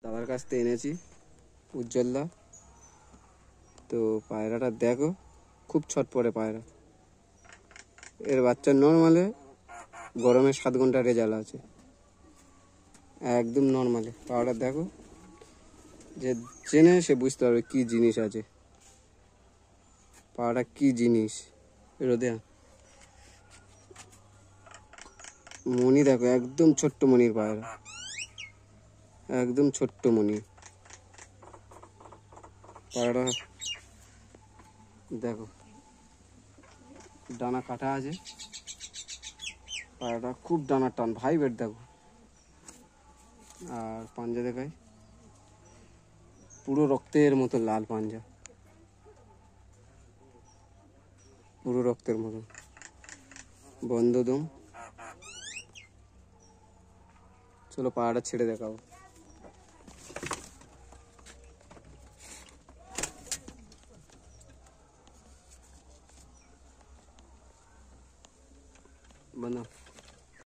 দাদার কাছ থেকে এনেছি উজ্জ্বলদা। তো পায়রাটা দেখো, খুব ছটপটে পায়রা। এর বাচ্চা নর্মালে গরমে 7 ঘন্টা রেজাল্ট আছে, একদম নর্মালে। পায়রাটা দেখো, যে চেনে সে বুঝতে পারবে কি জিনিস আছে, পায়রাটা কি জিনিস। রোদে মণি দেখো, একদম ছোট্ট মণির পায়রা, একদম ছোট্ট মণি পায়রাটা। দেখো ডানা কাটা আছে, পায়রাটা খুব ডানার টান, ভাইব্রেট দেখো। আর পাঞ্জা দেখাই, পুরো রক্তের মতো লাল পাঞ্জা, পুরো রক্তের মতো। বন্ধ দম। চলো পায়রাটা ছেড়ে দেখাবো। বন্ধ।